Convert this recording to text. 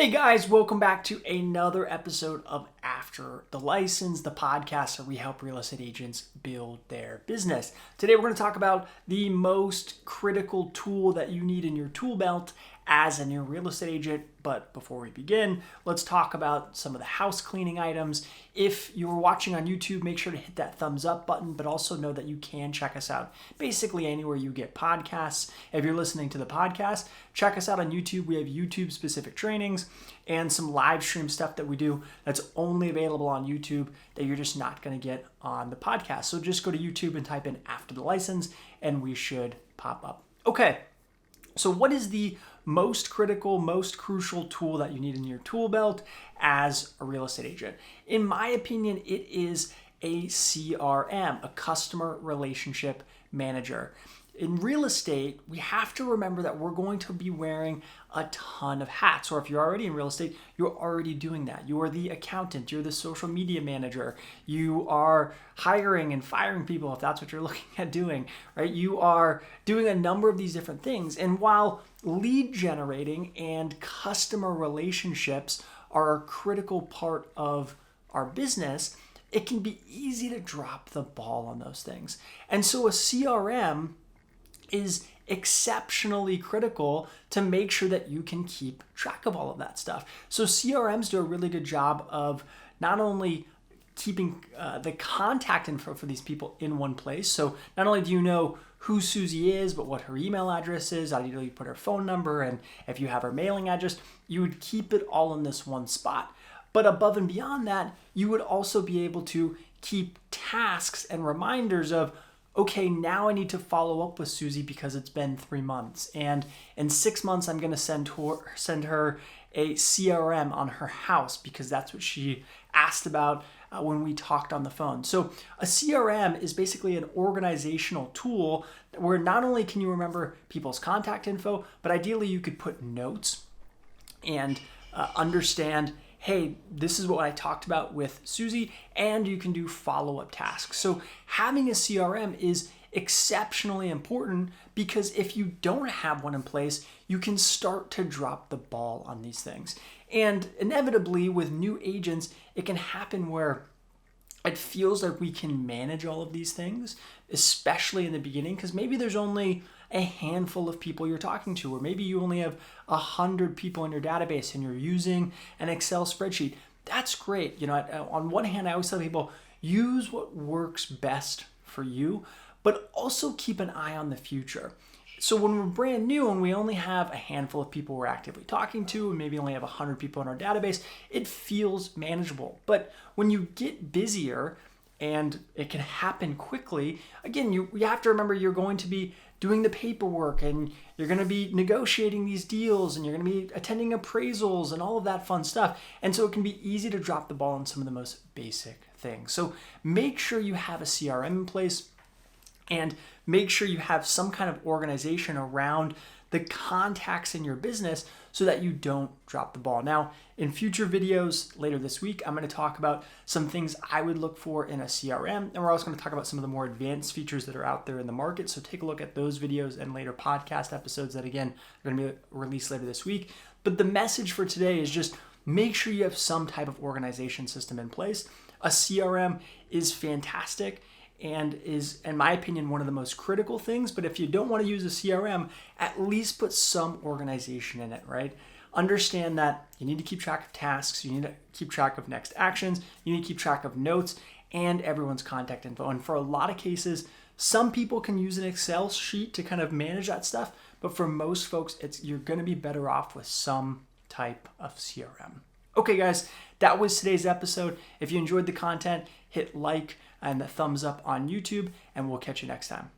Hey guys, welcome back to another episode of After the License, the podcast where we help real estate agents build their business. Today we're going to talk about the most critical tool that you need in your tool belt as a new real estate agent. But before we begin, let's talk about some of the house cleaning items. If you're watching on YouTube, make sure to hit that thumbs up button, but also know that you can check us out basically anywhere you get podcasts. If you're listening to the podcast, check us out on YouTube. We have YouTube specific trainings and some live stream stuff that we do that's only available on YouTube that you're just not going to get on the podcast. So just go to YouTube and type in After the License and we should pop up. Okay. So what is the most critical, most crucial tool that you need in your tool belt as a real estate agent? In my opinion, it is a CRM, a customer relationship manager. In real estate, we have to remember that we're going to be wearing a ton of hats. Or if you're already in real estate, you're already doing that. You are the accountant, you're the social media manager, you are hiring and firing people if that's what you're looking at doing, right? You are doing a number of these different things. And while lead generating and customer relationships are a critical part of our business, it can be easy to drop the ball on those things. And so a CRM is exceptionally critical to make sure that you can keep track of all of that stuff. So CRMs do a really good job of not only keeping the contact info for these people in one place. So not only do you know who Susie is, but what her email address is, ideally you put her phone number, and if you have her mailing address, you would keep it all in this one spot. But above and beyond that, you would also be able to keep tasks and reminders of, okay, now I need to follow up with Susie because it's been 3 months. And in 6 months, I'm going to send her a CRM on her house because that's what she asked about when we talked on the phone. So a CRM is basically an organizational tool where not only can you remember people's contact info, but ideally you could put notes and understand, hey, this is what I talked about with Susie, and you can do follow-up tasks. So having a CRM is exceptionally important because if you don't have one in place, you can start to drop the ball on these things. And inevitably with new agents, it can happen where it feels like we can manage all of these things, especially in the beginning, because maybe there's only a handful of people you're talking to, or maybe you only have 100 people in your database and you're using an Excel spreadsheet. That's great. You know, on one hand, I always tell people, use what works best for you, but also keep an eye on the future. So when we're brand new and we only have a handful of people we're actively talking to, and maybe only have 100 people in our database, it feels manageable. But when you get busier and it can happen quickly, again, you have to remember you're going to be doing the paperwork and you're going to be negotiating these deals and you're going to be attending appraisals and all of that fun stuff. And so it can be easy to drop the ball on some of the most basic things. So make sure you have a CRM in place and make sure you have some kind of organization around the contacts in your business so that you don't drop the ball. Now, in future videos later this week, I'm going to talk about some things I would look for in a CRM, and we're also going to talk about some of the more advanced features that are out there in the market. So take a look at those videos and later podcast episodes that, again, are going to be released later this week. But the message for today is just make sure you have some type of organization system in place. A CRM is fantastic and is, in my opinion, one of the most critical things. But if you don't want to use a CRM, at least put some organization in it, right? Understand that you need to keep track of tasks, you need to keep track of next actions, you need to keep track of notes and everyone's contact info. And for a lot of cases, some people can use an Excel sheet to kind of manage that stuff, but for most folks, you're going to be better off with some type of CRM. Okay, guys, that was today's episode. If you enjoyed the content, hit like and the thumbs up on YouTube, and we'll catch you next time.